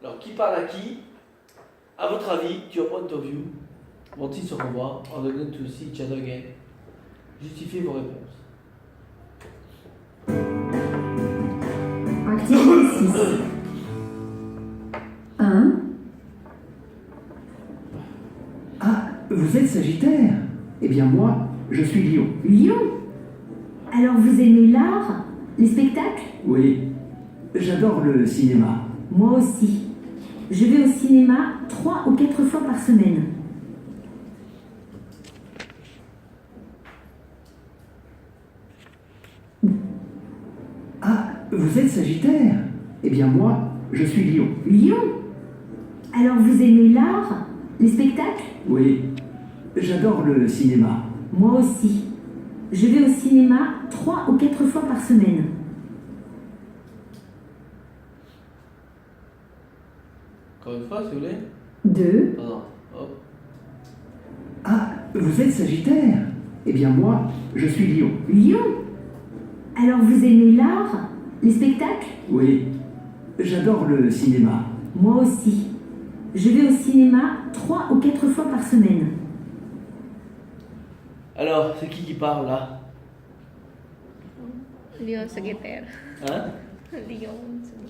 Alors, qui parle à qui? À votre avis, your point of view, vont-ils se revoir? Are they going to see each other again? Justifiez vos réponses. Article 6. 1. Ah, vous êtes Sagittaire? Eh bien moi, je suis Lion. Lion. Alors vous aimez l'art, les spectacles? Oui, j'adore le cinéma. Moi aussi. Je vais au cinéma 3 ou 4 fois par semaine. Ah, vous êtes Sagittaire? Eh bien moi, je suis Lion. Lion. Alors vous aimez l'art, les spectacles? Oui, j'adore le cinéma. Moi aussi. Je vais au cinéma 3 ou 4 fois par semaine. Encore une fois, si vous voulez. 2. Non. Hop. Ah, vous êtes Sagittaire? Eh bien moi, je suis Lion. Lion. Alors vous aimez l'art, les spectacles? Oui, j'adore le cinéma. Moi aussi. Je vais au cinéma 3 ou 4 fois par semaine. Alors, c'est qui parle là? Leon Sagittaire. Hein? Leon Sagittaire.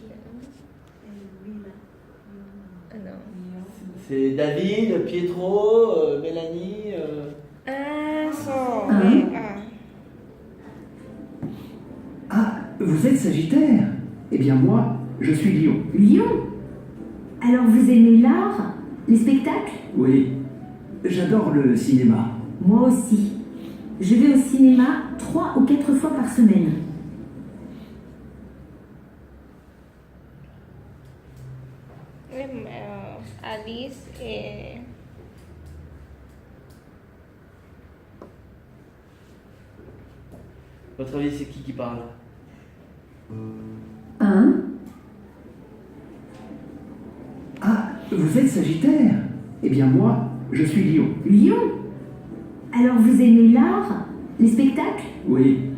Non. C'est David, Pietro, Mélanie. Ah, so. Hein? Ah, vous êtes Sagittaire? Eh bien moi, je suis Lion. Lion. Alors vous aimez l'art, les spectacles? Oui, j'adore le cinéma. Moi aussi. Je vais au cinéma 3 ou 4 fois par semaine. Alice et... Votre avis, c'est qui parle? 1. Ah, vous êtes Sagittaire? Eh bien moi, je suis Lion. Lion. Alors vous aimez l'art, les spectacles? Oui,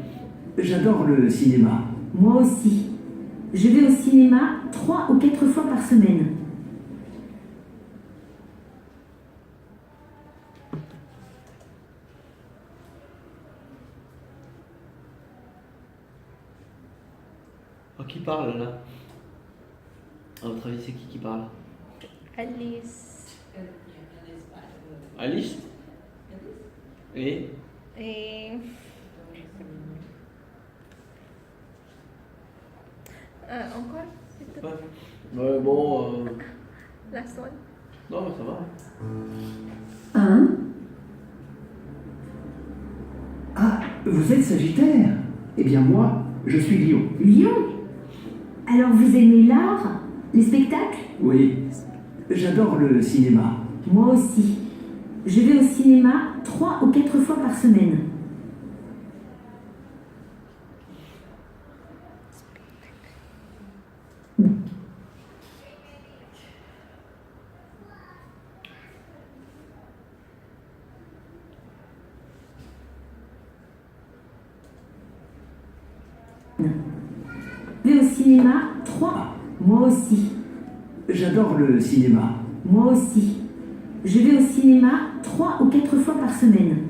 j'adore le cinéma. Moi aussi. Je vais au cinéma 3 ou 4 fois par semaine. Oh, qui parle là? À votre avis, c'est qui parle? Alice Alice? Et? et... encore? C'est tout. Ouais. Ouais, bon. Last one. Non, mais ça va. 1. Ah, vous êtes Sagittaire? Eh bien moi, je suis Lion. Lion. Alors vous aimez l'art, les spectacles? Oui, j'adore le cinéma. Moi aussi. Je vais au cinéma 3 ou 4 fois par semaine. Je vais au cinéma 3. Moi aussi. J'adore le cinéma. Moi aussi. Je vais au cinéma 3 ou 4 fois par semaine.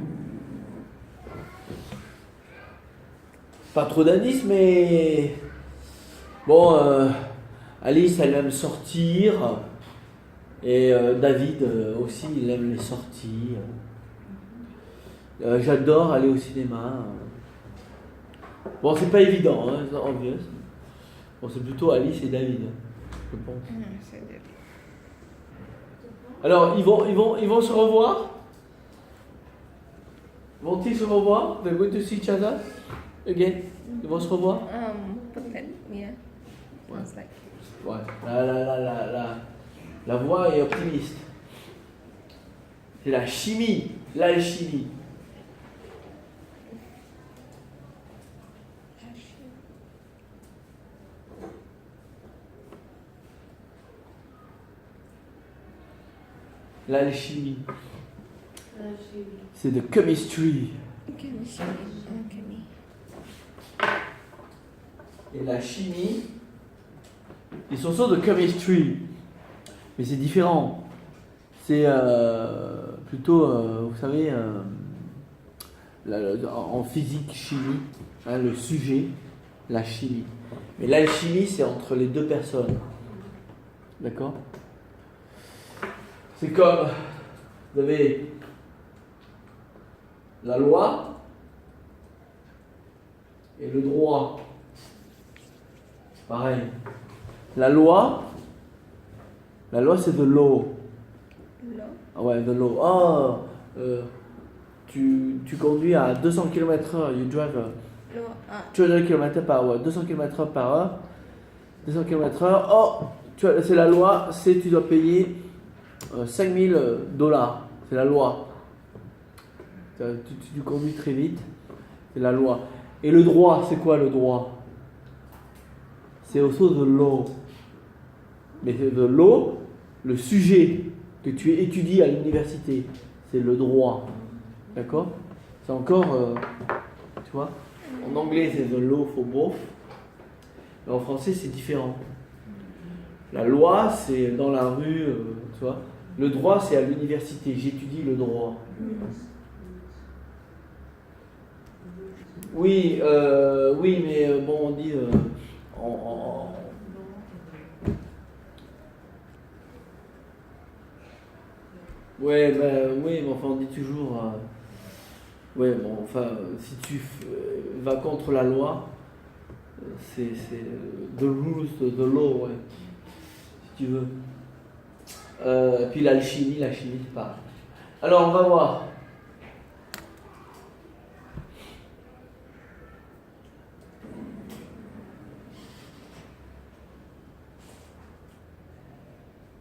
Pas trop d'indices, mais. Bon, Alice, elle aime sortir. Et David aussi, il aime les sorties. J'adore aller au cinéma. Bon, c'est pas évident, hein, c'est obvious. Bon, c'est plutôt Alice et David, je pense. C'est David. Alors, ils vont se revoir? Vont-ils se revoir? They're going to see each other again? Ils vont se revoir? Peut-être, yeah. Ouais. It's like... Ouais, la voix est optimiste. C'est la chimie, l'alchimie. L'alchimie. C'est de chemistry. Chemie. Et la chimie, ils sont sûrs de chemistry. Mais c'est différent. C'est plutôt, vous savez, en physique, chimie, hein, le sujet, la chimie. Mais l'alchimie, c'est entre les deux personnes. D'accord? C'est comme, vous avez la loi et le droit. Pareil. La loi c'est the law. Law. Ah ouais, the law. Tu conduis à 200 km/h, you drive Law. Ah. 200 km/h, 200 km/h. 200 km/h. Oh, c'est la loi, tu dois payer $5,000. C'est la loi. Tu conduis très vite, c'est la loi. Et le droit, c'est quoi le droit? C'est aussi the law. Mais c'est the law, le sujet que tu étudies à l'université, c'est le droit. D'accord? C'est encore, tu vois, en anglais c'est the law for both, mais en français c'est différent. La loi c'est dans la rue, tu vois. Le droit c'est à l'université, j'étudie le droit. Oui, mais bon, on dit ouais, oui, mais enfin on dit toujours. Ouais, bon, enfin, si tu vas contre la loi, c'est the rules, the law, ouais, si tu veux. Puis l'alchimie, c'est pareil. Alors on va voir.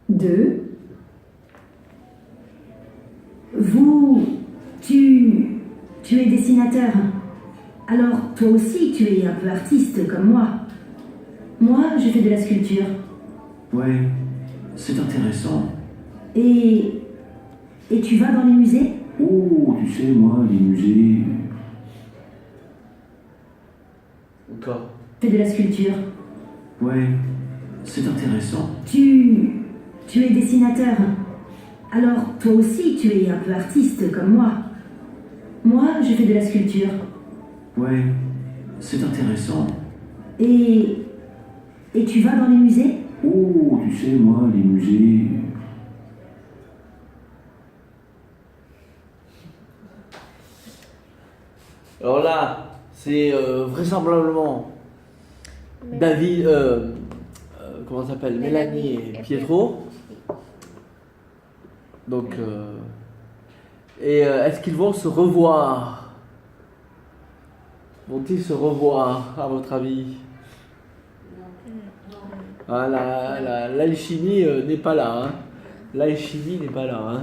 Deux. Tu es dessinateur. Alors, toi aussi, tu es un peu artiste comme moi. Moi, je fais de la sculpture. Ouais, c'est intéressant. Et tu vas dans les musées? Oh, tu sais, moi, les musées... Encore. Fais de la sculpture. Ouais, c'est intéressant. Tu es dessinateur. Alors, toi aussi, tu es un peu artiste comme moi. Moi, je fais de la sculpture. Ouais, c'est intéressant. Et tu vas dans les musées? Oh, tu sais, moi, les musées... Alors là, c'est vraisemblablement David, comment ça s'appelle, Mélanie et Pietro. Donc, et est-ce qu'ils vont se revoir? Vont-ils se revoir, à votre avis? Ah, l'alchimie n'est pas là. Hein. L'alchimie n'est pas là. Hein.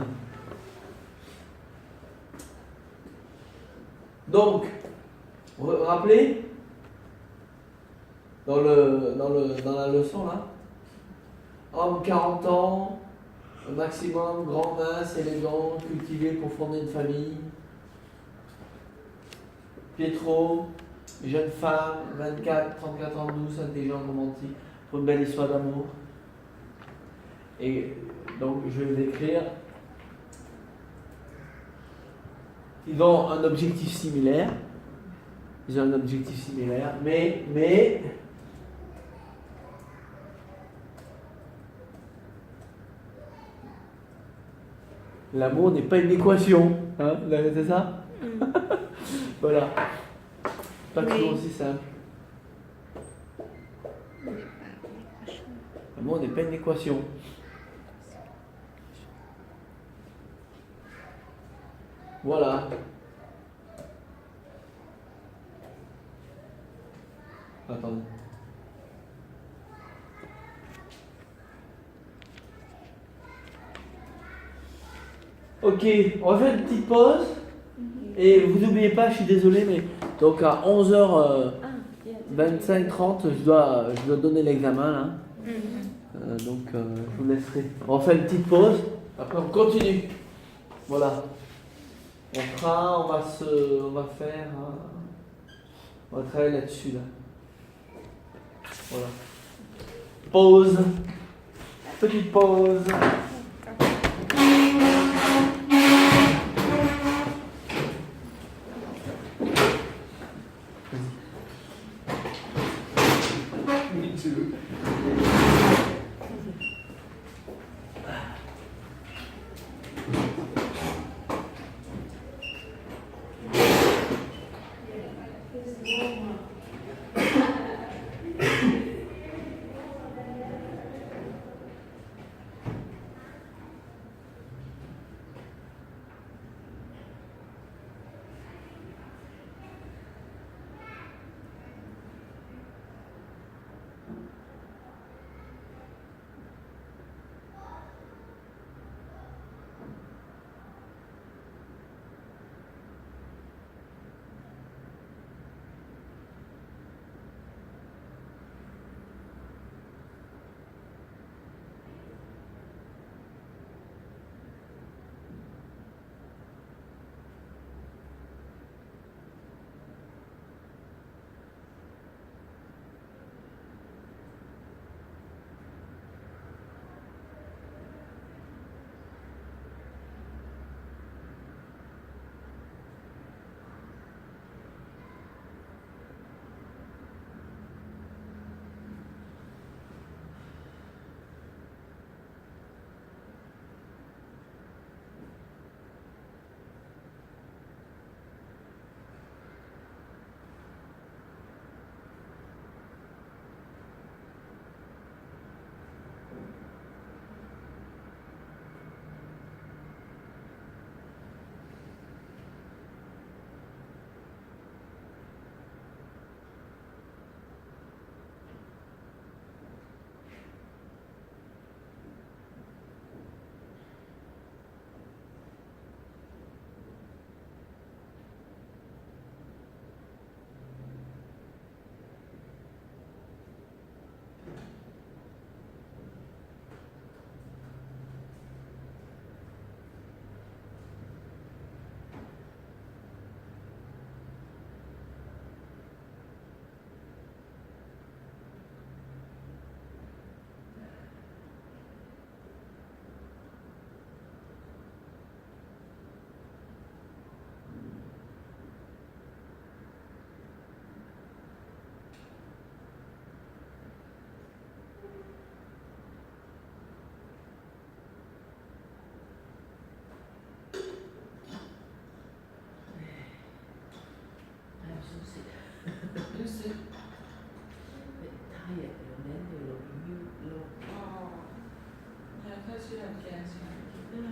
Donc, vous vous rappelez dans la leçon là, homme 40 ans, au maximum, grand, mince, élégant, cultivé pour fonder une famille. Pietro, jeune femme, 24, 34 ans, douce, intelligente, romantique, pour une belle histoire d'amour. Et donc, je vais vous écrire. Ils ont un objectif similaire. Mais l'amour n'est pas une équation. Hein, c'est ça? Voilà. Pas toujours aussi simple. L'amour n'est pas une équation. Voilà. Attendez. Ok, on va faire une petite pause. Et vous n'oubliez pas, je suis désolé, mais donc à 11h25-30, je dois donner l'examen là. Donc je vous laisserai. On va faire une petite pause. Après on continue. Voilà. On va travailler là-dessus là. Voilà. Pause. Petite pause. Me too. I'm so sick. You sick? Bit tired, and then they will immune low. Oh. Yeah, because you have cancer. Then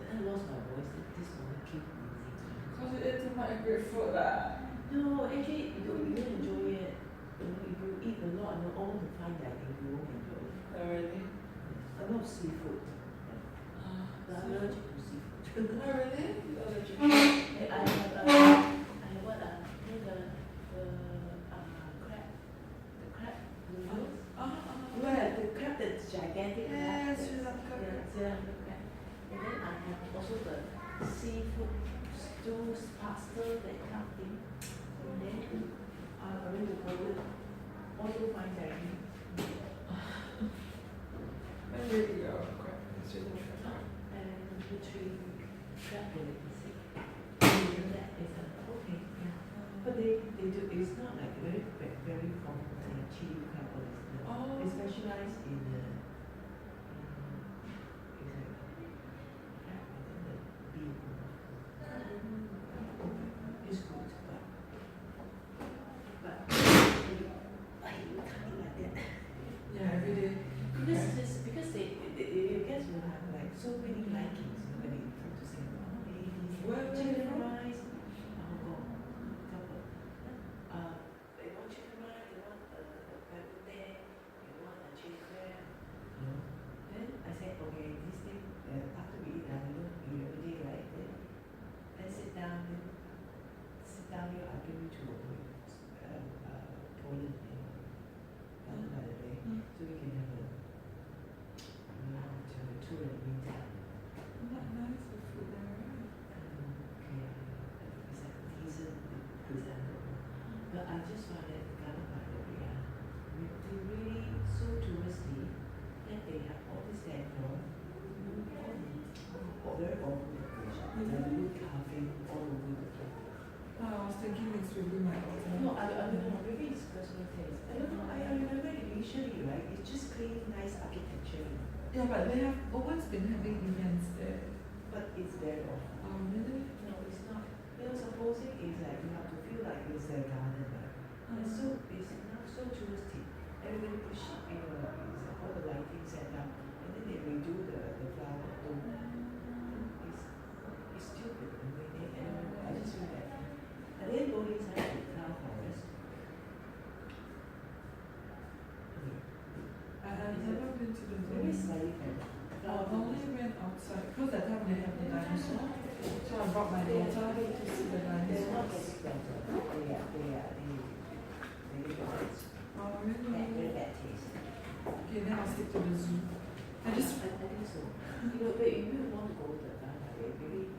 I lost my voice. This morning keep losing. Because you ate too much great food lah. No, actually, you don't enjoy it. You know, if you eat a lot, and all the fine dining, you won't enjoy it. Oh, really? A lot of seafood. The allergic to seafood. Oh, really? You allergic? I have what you know, the crab, the crab noodles. Where the crab that's gigantic. Yes, crab, Sri Lanka yeah, crab. Sri Lanka crab. And then I have also the seafood stew, pasta, that kind of thing. And then I went to Korea, also fine dining. When did you go? Crap, it's really crap. And between crab and sick. That is okay, yeah. But they do, it's not like very common chili crab or this. Oh. They specialize in crab, I think the beef. It's good, but I can't eat like that. Yeah, every day. Because they you guys will have like so many likings, you know, when they come to Singapore. Oh, they eat this Where chicken from? rice. Hong Kong. They want chicken rice, they want the pepper there, they want the chili crab. very awful decoration. The wood carving all over the place. I was thinking it's really my daughter. No, I don't know. Maybe it's personal taste. I don't know. I remember initially, right? It's just clean, nice architecture, you know, Yeah, but they have always been having events there. but it's very awful. Really? No, it's not. You know, supposing it's like you have to feel like it's their garden, right? It's not so touristy. Everybody put sheep, you know, it's like all the lighting set up, and then they redo the flower dome. It's stupid. I mean, I just feel that. And then go inside the town forest. I've never been to the Maybe zoo. slightly better. I only went outside because that time they have the dinosaur. So I brought my daughter to see the They're not dinosaurs. getting better. They very Oh, bad, very really? bad taste. Okay, then I'll stick to the zoo. I just I think so. You know, but if you want to go to the garden,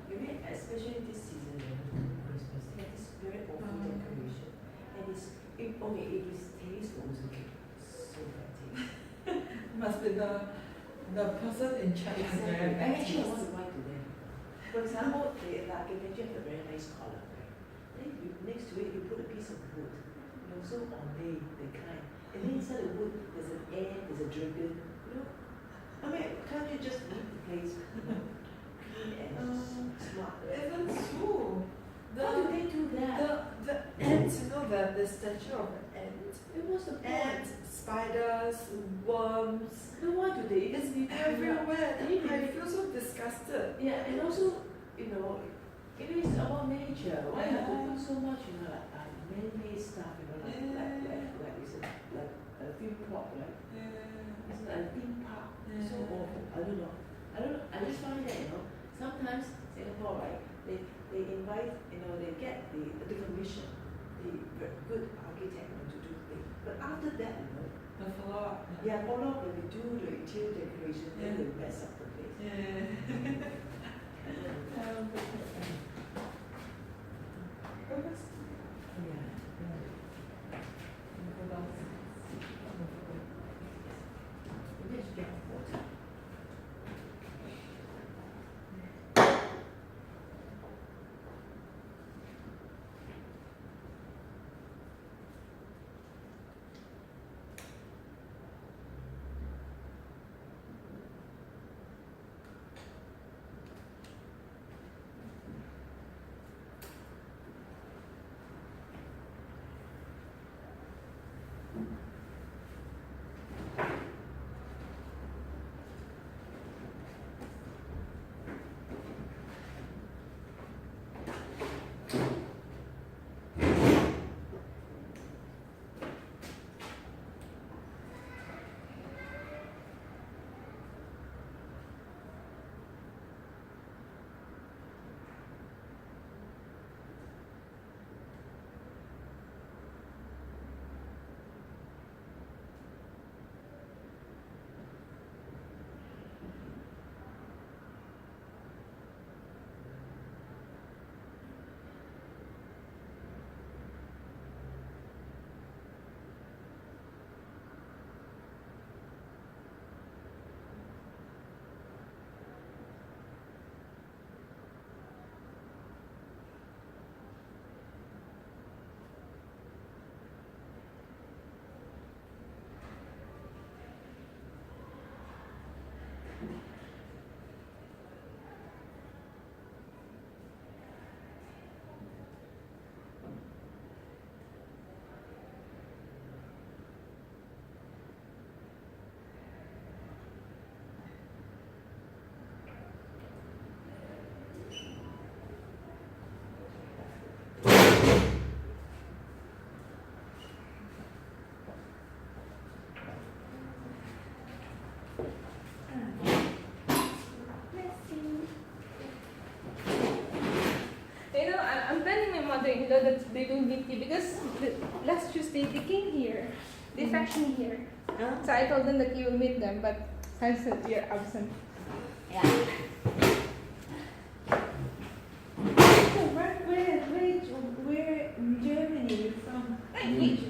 maybe especially this season, you know, Christmas, they have this very awful decoration. And okay, it is tasteful, it's okay. So bad taste. must be the person in charge has very bad Actually, I want taste. to buy to them. For example, the architecture has a very nice color, right? Then next to it, you put a piece of wood. You know, so ornate, the kind. And then inside the wood, there's an ant, there's a dragon. You know, I mean, can't you just leave the place, you know, clean and smart? Even so, How do they do that? the ants, you know, the statue of the ant. It was the point. Ants, spiders, worms. Then why do they? It's leave it up? everywhere. They need to I be- feel so disgusted. Yeah, and also, you know, it is about nature. Why you have to put so much, you know, like man-made stuff, you know, like it's like a theme park, right? It's like a theme park. So awful. I don't know. I just find that, you know, sometimes Singapore, right? They invite, you know, they get the commission, the good architect to do things. But after that, you know, The follow-up. yeah, follow up when they do the interior decoration, then Yeah. they mess up the place. Yeah. I don't know. Maybe I should get water. You know, I'm telling my mother-in-law that they don't meet you because last Tuesday they came here. They fetched me here. So I told them that you will meet them, but since you're absent. Yeah. Where in Germany you from?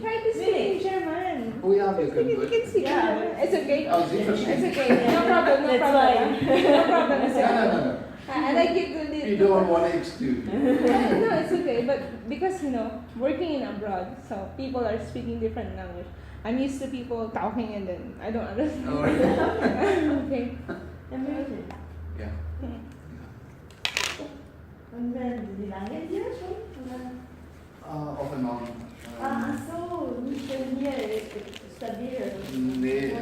Try to speak in German. Oh ja, wir können You can Deutsch. speak. Yeah. It's okay. Oh, Sie verstehen. It's okay. No problem. No That's problem. No problem. It's Nein, nein, okay. nein, nein. I like you to do. We don't want to exclude you. No, it's okay. But because working in abroad, so people are speaking different language. I'm used to people talking and then I don't understand. Oh, yeah. Okay. Amazing. Ja. Und wie lange hier schon? Oder? Off and on. Ach so, nicht schon hier stabil. Nee,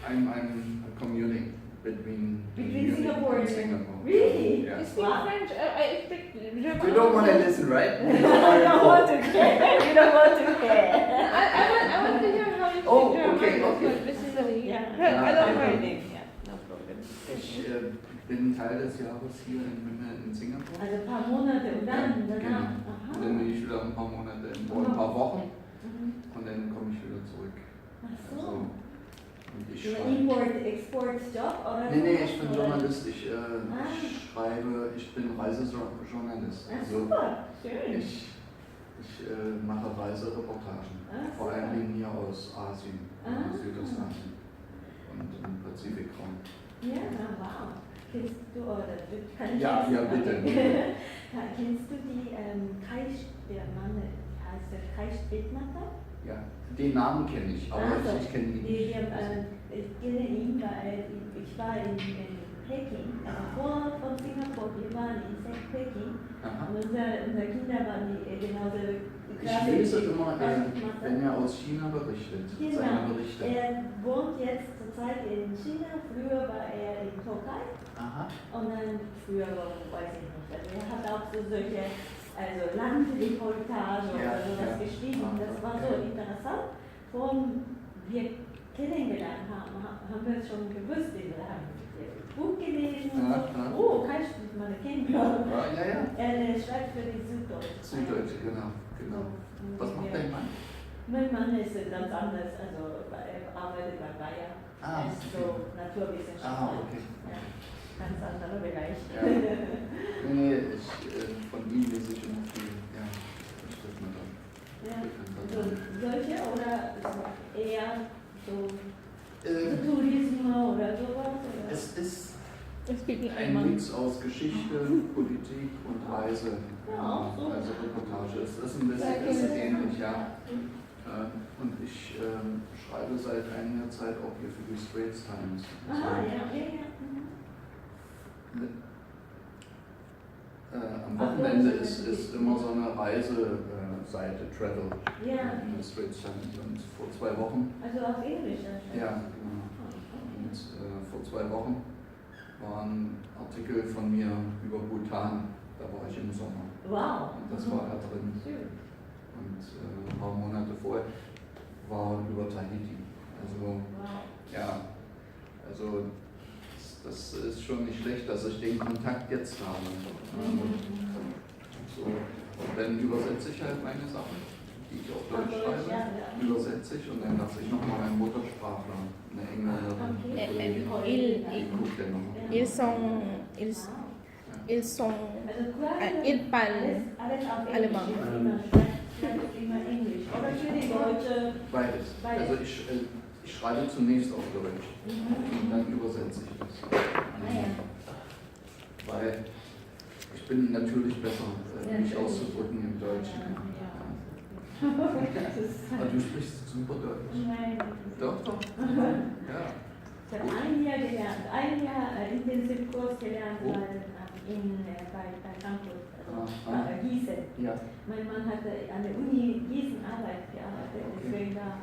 I'm commuting between Munich Singapore and and Singapore. Really? Yeah. You speak Wow. French? I speak German. You don't want to listen, right? You don't want to care. You don't want to care. I want to hear how you speak Oh, German. okay, okay. Basically. Yeah. I don't mind. Yeah, no problem. Ich bin Teil des Jahres hier in Singapur. Also ein paar Monate und dann Genau. danach. Und dann bin ich wieder ein paar Monate, ein paar Wochen Mhm. und dann komme ich wieder zurück. Ach Also, so. und ich So ein schreibe. Import-Export-Job oder? Nee, ich bin Oder? Journalist. Ich schreibe, ich bin Reisejournalist. Ach Also super, schön. ich mache Reisereportagen. Ah, Vor super. allen Dingen hier aus Asien, Ah. Südostasien und im Pazifikraum. Ja, wow. Kennst du, oder du kannst Ja, ja, bitte. Kennst du die der Mann, heißt der Kreisbildmacher? Ja, den Namen kenne ich, aber Also, ich kenne ihn ich nicht. kenne ihn, weil ich war in Peking, vor von Singapur, wir waren in Peking Aha. und unsere Kinder waren genauso Ich lese immer, wenn er aus China berichtet, seine Genau. Berichte. Er wohnt jetzt zurzeit in China, früher war er in Türkei Aha. und dann früher weiß ich nicht. Also er hat auch so solche Landreportage Ja, oder sowas ja. geschrieben. Ah, Das war okay. so interessant. Von wir kennengelernt haben wir es schon gewusst, wir haben das Buch gelesen und Ja, so. ja. Oh, kann ich mit meiner Kinder. Ja, ja. Er schreibt für die Süddeutsche. Süddeutsche, genau. Was macht dein Mann? Mein Mann ist ganz anders, also er arbeitet bei Bayer. Ah, Er ist so Naturwissenschaftler. okay. Ja, ganz anderer Bereich. Ja. Nee, von ihm lese ich immer viel. Ja, das stimmt mir dann. Ja, so, solche oder eher so Tourismus oder sowas? Oder? Es ist Speaking ein Alman. Mix aus Geschichte, Politik und Reise. Ja, so. Also Reportage. Es ist ein bisschen ähnlich, ja. Und ich schreibe seit einiger Zeit auch hier für die Straits Times. Ah, ja, ja, ja. Am Wochenende ist immer so eine Reiseseite, Travel, Ja, in der Straits Times. Und vor 2 Wochen, also auf Englisch. Also. ja, genau. Und vor 2 Wochen war ein Artikel von mir über Bhutan. Da war ich im Sommer. Wow. Und das war da drin. Schön. Und ein paar Monate vorher war über Tahiti. Also, Wow. ja, also das ist schon nicht schlecht, dass ich den Kontakt jetzt habe. So. Und dann übersetze ich halt meine Sachen, die ich auf Deutsch schreibe, übersetze ich und dann lasse ich nochmal einen Muttersprachler, eine Engländerin, die guckt dann nochmal. Ils sont Also quasi ils parlent alles auf allemand. Englisch. Immer schreibt immer Englisch. Oder für die Deutsche. Beides. Beides. Also ich schreibe zunächst auf Deutsch und dann übersetze ich das. Weil ich bin natürlich besser, mich auszudrücken im Deutschen. Aber du sprichst super Deutsch. Nein. Doch, doch. Ja. Ich habe ein Jahr gelernt, ein Jahr Intensivkurs gelernt Wo? bei Frankfurt, Ah, Gießen. Ja. Mein Mann hatte an der Uni Gießen gearbeitet, deswegen da.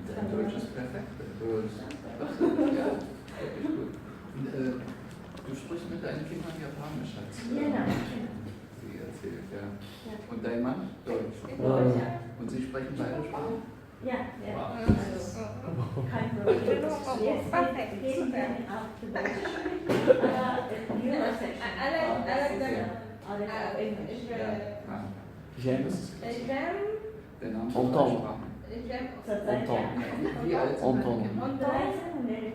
Dein Deutsch ist perfekt. Ja, wirklich gut. Und, du sprichst mit deinen Kindern Japanisch, hat Genau. sie erzählt, ja. Und dein Mann? Deutsch. Und sie sprechen beide Sprachen? Ja, ja. Wow. Also, kein Problem. Jetzt gehen wir auf die deutsche Schule, aber Neurosexual. I like that. Alles auf Englisch. Ja. J'aime. Der Name Entendre. Sprachen. Zurzeit ja. Wie alt sind deine Entendre. Kinder? 13 und 11.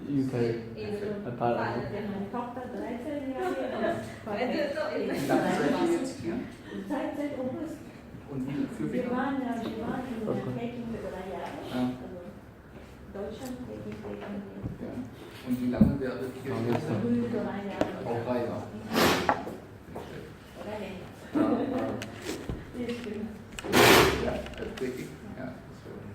UK. Parle. Meine Tochter 13 Jahre Wie lange seid ihr jetzt hier? Seit August. Und für wie Wir lange? waren in Peking für 3 Jahre. Und wie lange wäre das hier? Ah, gestern. Auch 3 Jahre. Ja, wirklich. Ja, das wäre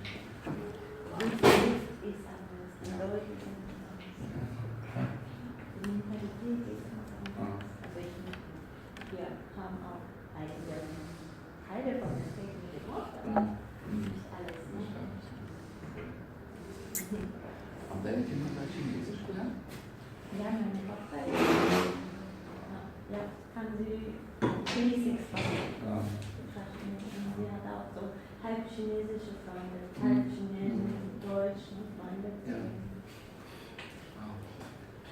Wir haben auch einige Teile von der Technik gemacht, aber nicht alles. Haben deine Kinder mal Chinesisch gelernt? Ja, meine Tochter ja, kann sie Basics von Ja. Sie hat auch so halb chinesische Freunde, halb Chinesen, deutsche Freunde. Ja. Wow.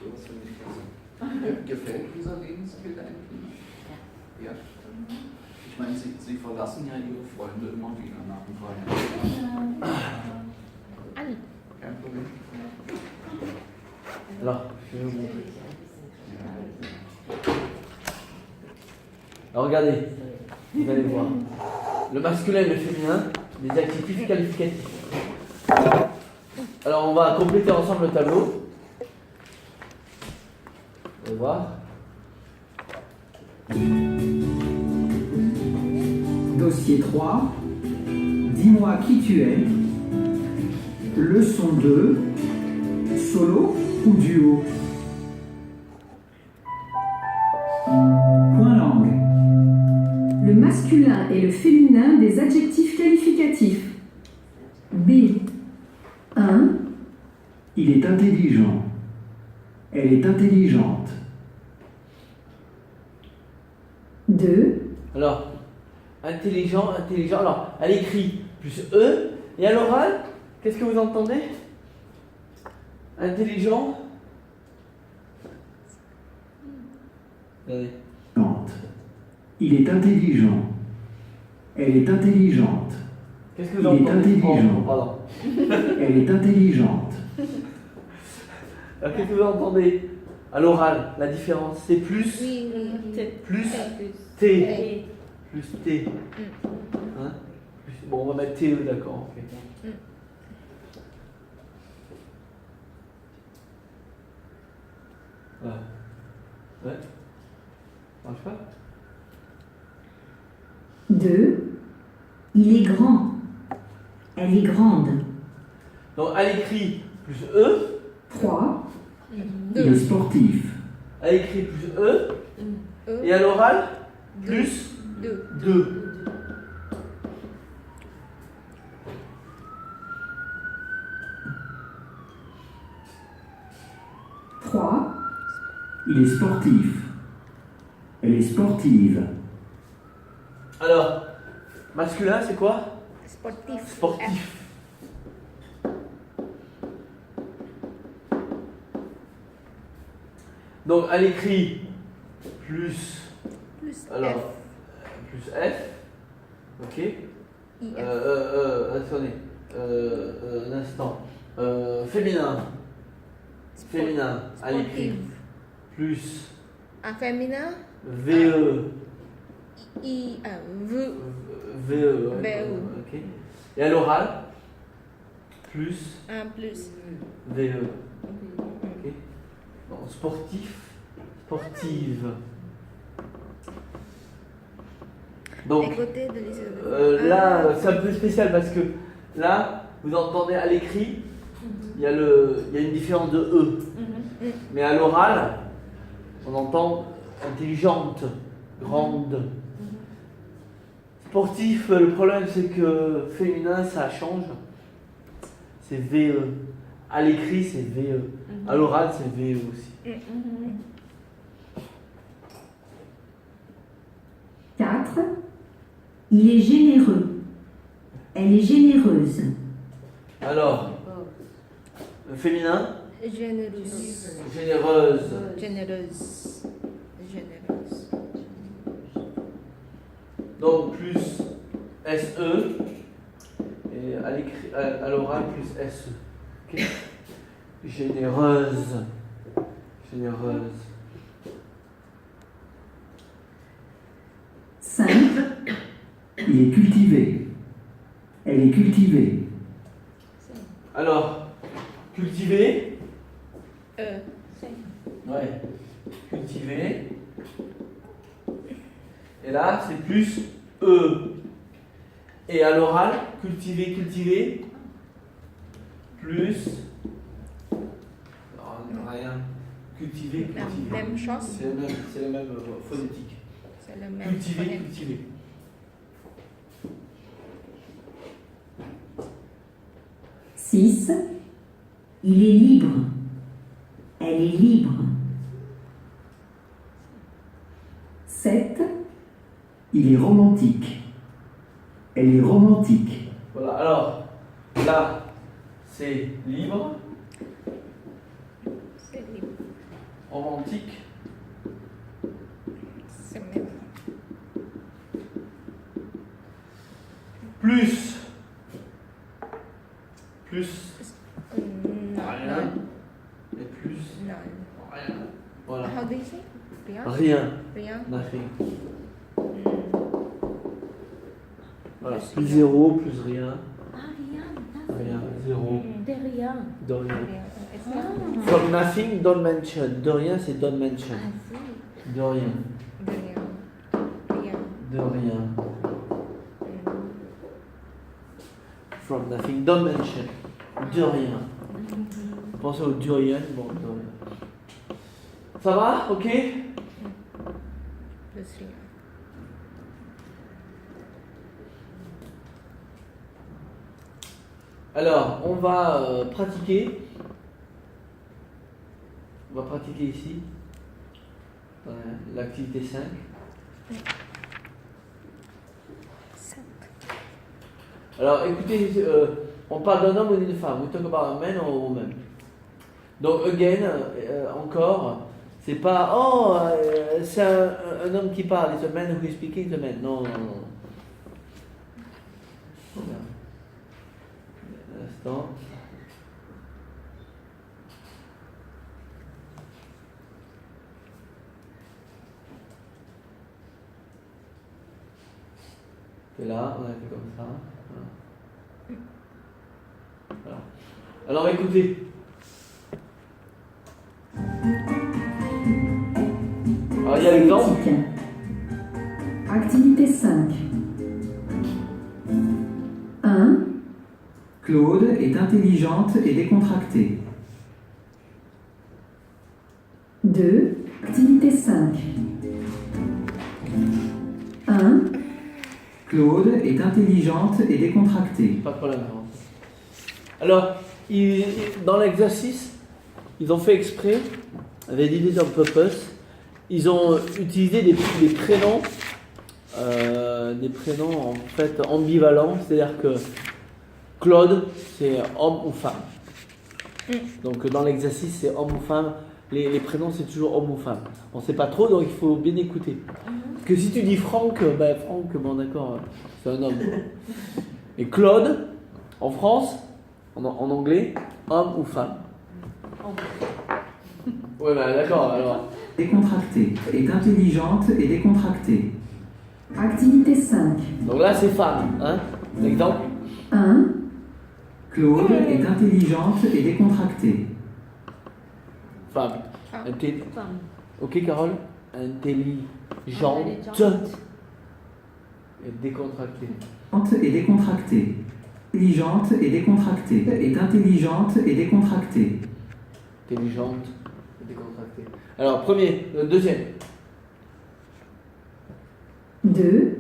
Sowas finde ich klasse. Gefällt dieser Lebensstil deinen Kindern? Ja. Ich meine, sie verlassen ja ihre Freunde immer wieder nach dem Feierabend. Alle. Kein Problem. Alors, je vais vous montrer. Alors regardez, vous allez voir. Le masculin et le féminin, des adjectifs qualificatifs. Alors on va compléter ensemble le tableau. Vous allez voir. Dossier 3. Dis-moi qui tu es. Leçon 2. Solo ou duo. Point langue. Le masculin et le féminin des adjectifs qualificatifs. B. 1, Il est intelligent. Elle est intelligente. 2, Alors, intelligent, intelligent. Alors, à l'écrit, plus E. Et à l'oral, qu'est-ce que vous entendez? Intelligent. Regardez. Il est intelligent. Elle est intelligente. Qu'est-ce que vous Il est entendez? intelligent. Oh, pardon. Elle est intelligente. Alors, qu'est-ce que vous entendez à l'oral? La différence, c'est plus, Oui, oui. plus T, Et- plus T. Hein? Bon, on va mettre TE, d'accord. Ok. Voilà. Ouais. Marche pas? 2, il est grand. Elle est grande. Donc, à l'écrit, plus E. 3, Il est sportif. À l'écrit, plus E. E. Et à l'oral, plus 2. 2. Il est sportif. Elle est sportive. Alors, masculin, c'est quoi? Sportif. Sportif. Donc, à l'écrit, plus, Plus alors, F. plus F. Ok. IF. Attendez. Un instant. Féminin. Féminin. À l'écrit. Sportif. Plus Un féminin. VE. V. VE. ouais, VE. Ok. Et à l'oral, plus Un plus. VE. Ok. Bon, sportif, sportive. Donc, Écoutez de les là, c'est un peu spécial parce que là, vous entendez à l'écrit, il y a une différence de E. Mais à l'oral, on entend intelligente, grande. Sportif, le problème c'est que féminin, ça change. C'est VE. À l'écrit, c'est VE. À l'oral, c'est VE aussi. 4, il est généreux. Elle est généreuse. Alors, féminin, Généreuse. généreuse. Généreuse. Généreuse. Donc plus SE. Et à l'écrit, à l'oral, plus SE. Ok. Généreuse. Généreuse. 5, Il est cultivé. Elle est cultivée. Alors, cultiver, Ouais. Cultivé. Et là, c'est plus E. Et à l'oral, cultivé, cultivé. Plus. Non, rien. Cultivé, La cultivé. même chose. C'est le même phonétique. C'est le même. Cultivé, phonème. cultivé. Six. Il est libre. Elle est libre. 7. Il est romantique. Elle est romantique. Voilà, alors, là, c'est libre, C'est libre. romantique, C'est même. plus, Non, rien, et plus, non. rien. Voilà. How do you say? Rien. Rien, Rien. nothing. Mm. Voilà, plus zéro, plus rien, Ah, rien, nothing. rien, zéro, De rien. de rien. Rien. It's not. From nothing, don't mention. De rien, c'est don't mention. Ah, si. De rien, De rien. Rien. de rien. Mm. From nothing, don't mention. De rien. Pensez au durian, bon, de rien. Ça va, ok? Plus rien. Alors, on va pratiquer. On va pratiquer ici. L'activité 5. 5. Alors, écoutez, on parle d'un homme ou d'une femme. We talk about a man or a woman. Donc, again, encore, c'est pas, oh, c'est un homme qui parle. It's a man who is speaking, it's a man. Non, non, non. Voilà. Un instant. C'est là, on a fait comme ça. Voilà. Alors écoutez. Alors il y a l'exemple. Phonétique. Activité 5. 1. Claude est intelligente et décontractée. 2. Activité 5. 1. Claude est intelligente et décontractée. Pas de problème. Non. Alors, dans l'exercice, ils ont fait exprès, avec l'idée on purpose, ils ont utilisé des prénoms en fait ambivalents, c'est-à-dire que Claude, c'est homme ou femme. Donc dans l'exercice, c'est homme ou femme. Les prénoms, c'est toujours homme ou femme. On ne sait pas trop, donc il faut bien écouter. Parce que si tu dis Franck, Franck, bon d'accord, c'est un homme. Et Claude, en France, en anglais, homme ou femme. Ouais, d'accord, alors. Décontractée. Est intelligente et décontractée. Activité 5. Donc là, c'est femme, hein. Exemple. 1. Claude est intelligente et décontractée. Femme. Femme. Ok, Carole. Intelligente et décontractée. Et décontractée. Intelligente et décontractée. Est intelligente et décontractée. Intelligente et décontractée. Alors, deuxième. 2.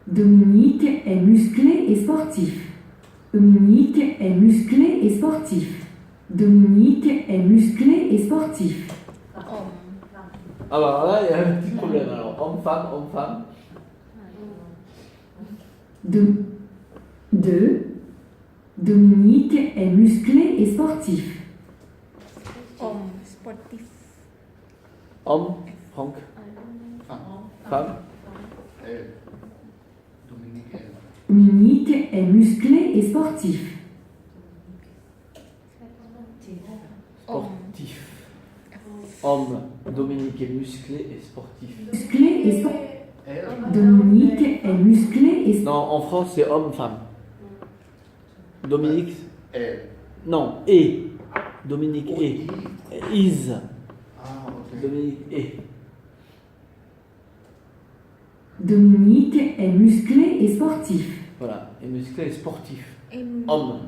Dominique est musclé et sportif. Dominique est musclé et sportif. Dominique est musclé et sportif. Homme. Ah bah là, il y a un petit problème. Alors, homme-femme, homme-femme. 2. Dominique est musclé et sportif. Homme. Sportif. Homme, Franck. Femme. Dominique, Dominique est musclé et sportif. Sportif. Homme, Dominique est musclé et sportif. Musclé et sportif. Dominique est musclé et sportif. Non, en France, c'est homme-femme. Dominique. elle. Non, et. Dominique Oh, est. Is. Ah, okay. Dominique est. Dominique est musclé et sportif. Voilà. Et musclé et sportif. Em- Homme.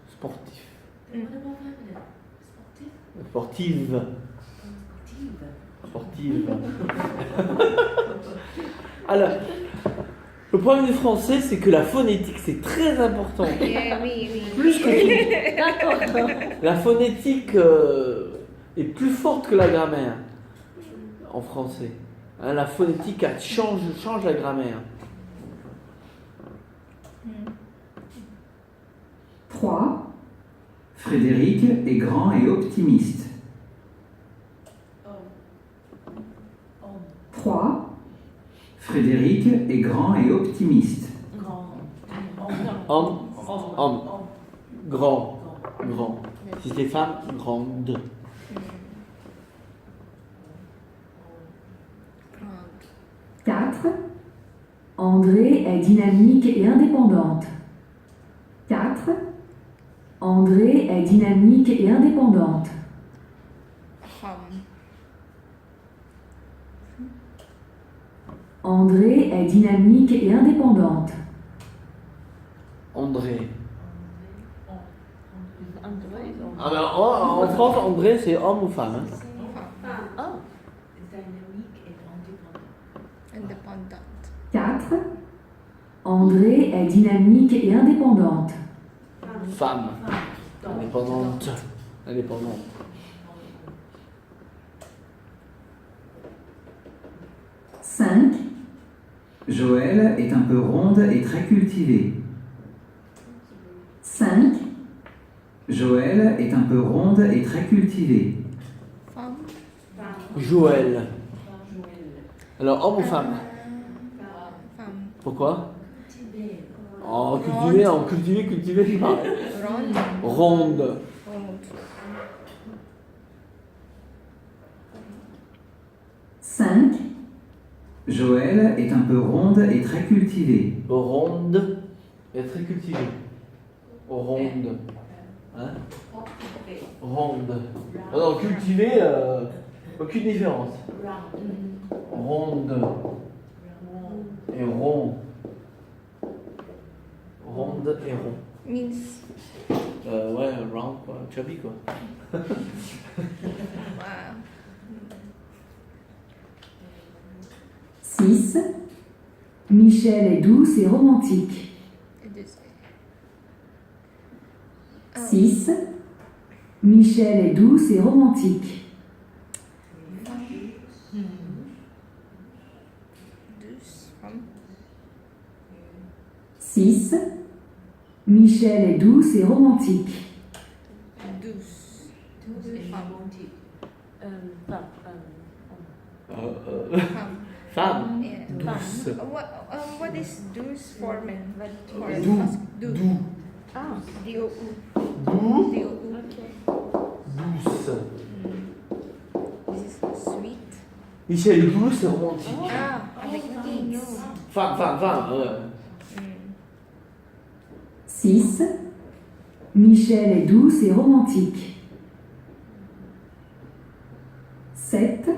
Sportif. What about feminine? Sportive? Sportive. Sportive. Sportive. Alors, le problème du français, c'est que la phonétique, c'est très important. Yeah, oui, oui. Plus que tout. La phonétique est plus forte que la grammaire en français. Hein, la phonétique elle change la grammaire. 3. Frédéric est grand et optimiste. 3. Frédéric est grand et optimiste. Homme, homme. Grand, grand. Si c'est femme, grande. 4. André est dynamique et indépendante. 4. André est dynamique et indépendante. Hum. André est dynamique et indépendante. André. André. Ah ben, en France, André, c'est homme ou femme. Hein. Oh. Dynamique et indépendante. Independent. 4. André est dynamique et indépendante. Femme. Indépendante. Indépendante. 5. Joël est un peu ronde et très cultivée. 5. Joël est un peu ronde et très cultivée. Femme. Joël. Alors, homme ou femme? Femme. Pourquoi? Oh, cultivé, c'est pareil. Ronde. Ronde. Ronde. 5. Joël est un peu ronde et très cultivée. Ronde et très cultivée. Ronde. Hein? Ronde. Alors, cultivé, aucune différence. Ronde et rond. Ronde et rond. Means. Ouais, round quoi, chubby quoi. Wow. 6. Michel est douce et romantique. It is. 6. Michel est douce et romantique. Douce. Femme. 6. Michel est douce et romantique. Douce. Femme. Femme. Yeah. Douce. What is douce for men? For Doux. us? Doux. Doux. Ah. D-O-U. Doux. D-O-U. Douce. This is sweet. Michel est douce et romantique. Ah, avec X. Femme. 6. Michel est douce et romantique. 7.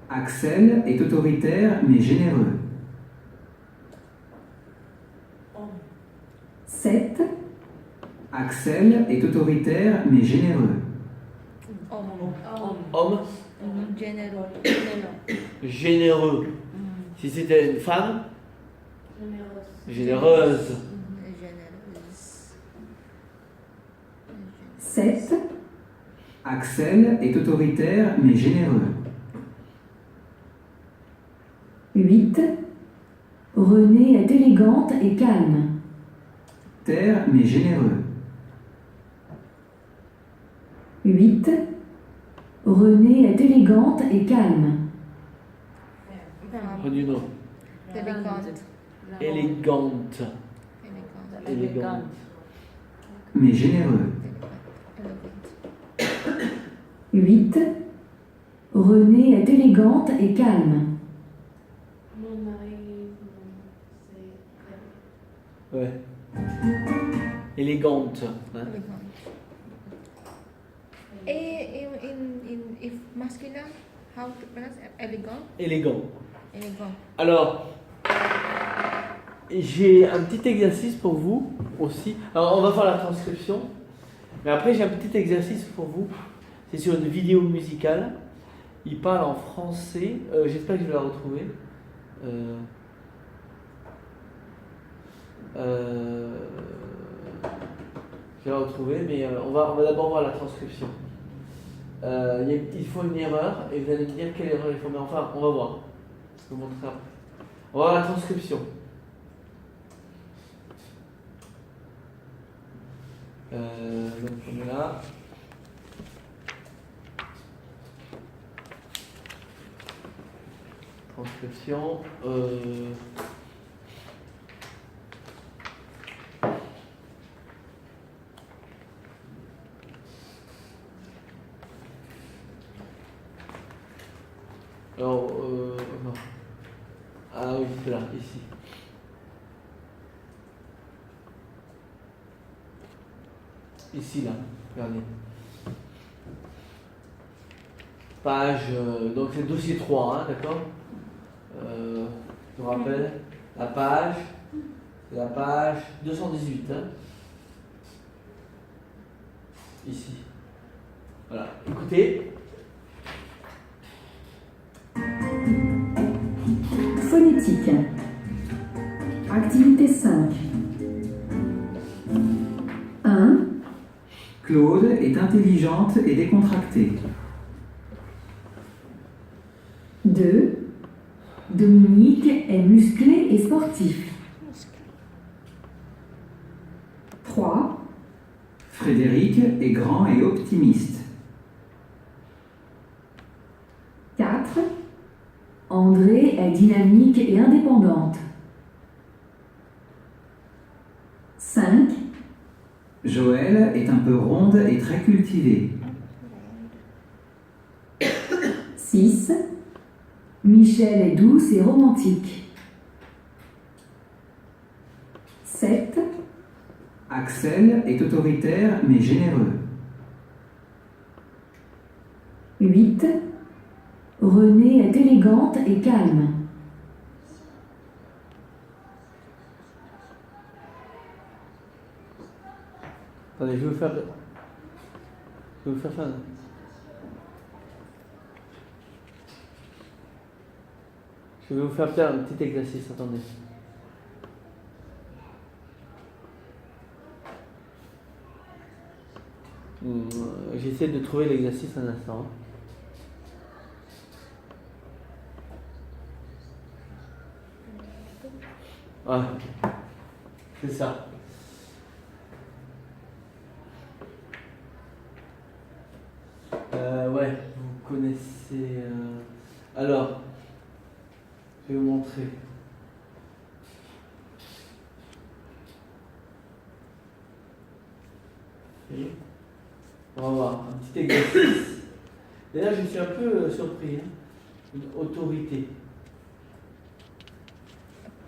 Axel est autoritaire mais généreux. 7. Axel est autoritaire mais généreux. Homme. Généreux. Généreux. Si c'était une femme, généreuse. Généreuse. 7. Axel est autoritaire mais généreux. 8. Renée est élégante et calme. Terre mais généreux. 8. Renée est élégante et calme. Redis-nous. Élégante. Élégante. Élégante. Élégante. Mais généreux. Élégante. 8. Renée est élégante et calme. Mon mari, c'est Ouais. Élégante. Hein. Élégante. If masculine, how to pronounce elegant? Élégant. Elegant. Alors, j'ai un petit exercice pour vous aussi. Alors, on va faire la transcription. Mais après, j'ai un petit exercice pour vous. C'est sur une vidéo musicale. Il parle en français. J'espère que je vais la retrouver. Je vais la retrouver, mais on va d'abord voir la transcription. Il faut une erreur et vous allez me dire quelle erreur il faut. Mais enfin, on va voir. Je vais vous montrer après. On va voir la transcription. Donc on est là. Transcription. Alors, non. Ah oui, c'est là, ici. Ici, là, regardez. Page, donc c'est dossier 3, hein, d'accord. Je vous rappelle, la page, c'est la page 218, hein. Ici. Voilà, écoutez. Phonétique. Activité 5. 1. Claude est intelligente et décontractée. 2. Dominique est musclé et sportif. 3. Frédéric est grand et optimiste. 4. André est dynamique et indépendante. 5. Joël est un peu ronde et très cultivée. 6. Michel est douce et romantique. 7. Axel est autoritaire mais généreux. 8. Renée est élégante et calme. Attendez, je vais vous faire ça. Je vais vous faire faire un petit exercice, attendez. J'essaie de trouver l'exercice un instant. Ouais, c'est ça. Ouais, vous connaissez. Alors, je vais vous montrer. Et on va voir un petit exercice. Et là, je suis un peu surpris. Hein. Une autorité.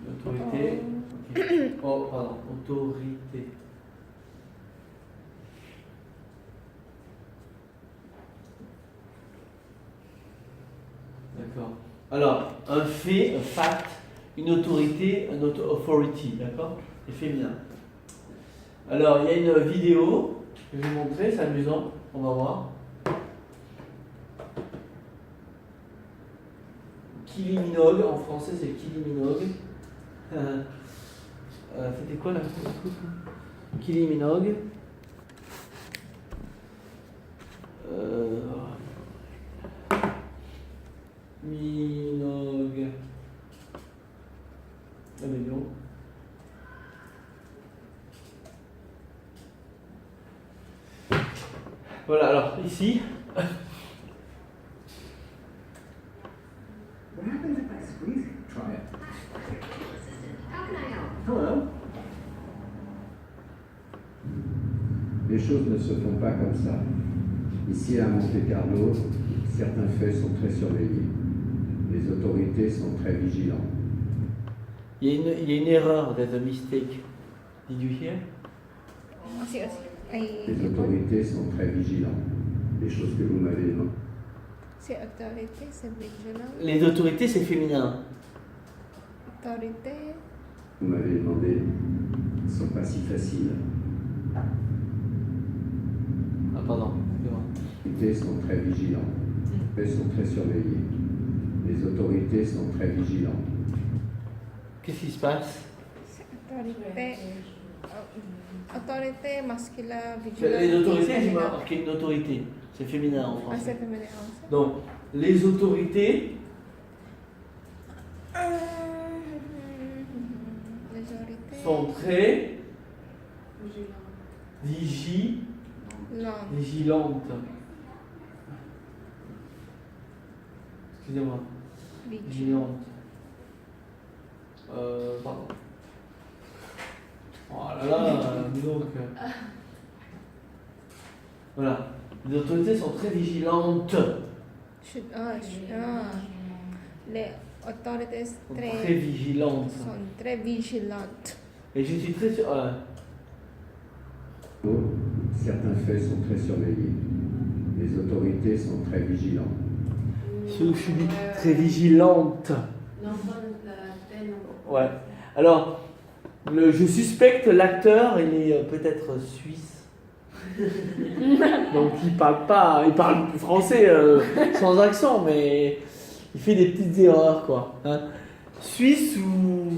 Une autorité. Okay. Oh, pardon, autorité. D'accord. Alors, un fait, un fact, une autorité, un authority, d'accord? C'est féminin. Alors, il y a une vidéo que je vais vous montrer, c'est amusant, on va voir. Kylie Minogue, en français c'est Kylie Minogue. C'était quoi la Kylie Minogue. Minogue. Ah mais non. Voilà, alors ici. Try it. Voilà. Les choses ne se font pas comme ça. Ici à Monte-Carlo, certains faits sont très surveillés. Les autorités sont très vigilantes. Il y a une erreur, there's a mistake. Did you hear? I see. Les autorités sont très vigilantes. les choses que vous m'avez demandées. C'est autorité, c'est vigilant. Les autorités, c'est féminin. Autorité. Vous m'avez demandé ne sont pas si faciles. Ah, pardon. excusez-moi. Les autorités sont très vigilantes. Elles sont très surveillées. Les autorités sont très vigilantes. Qu'est-ce qui se passe? C'est autorité. Autorité masculin, vigilant. Les autorités, j'ai féminin. marqué une autorité. C'est féminin en Ah, français. c'est féminin aussi. Donc, les autorités Les autorités. sont très Long. vigilantes. Excusez-moi. Vigilantes. Pardon. Oh là là, dis donc. Voilà. Les autorités sont très vigilantes. Les autorités Sont très vigilantes. sont très vigilantes. Et je suis très sûr. Certains faits sont très surveillés. Les autorités sont très vigilantes. Je suis très vigilante. Non, pas le nom. Ouais. Alors, je suspecte l'acteur, il est peut-être suisse. Donc il parle français sans accent, mais il fait des petites erreurs quoi. Hein. Suisse ou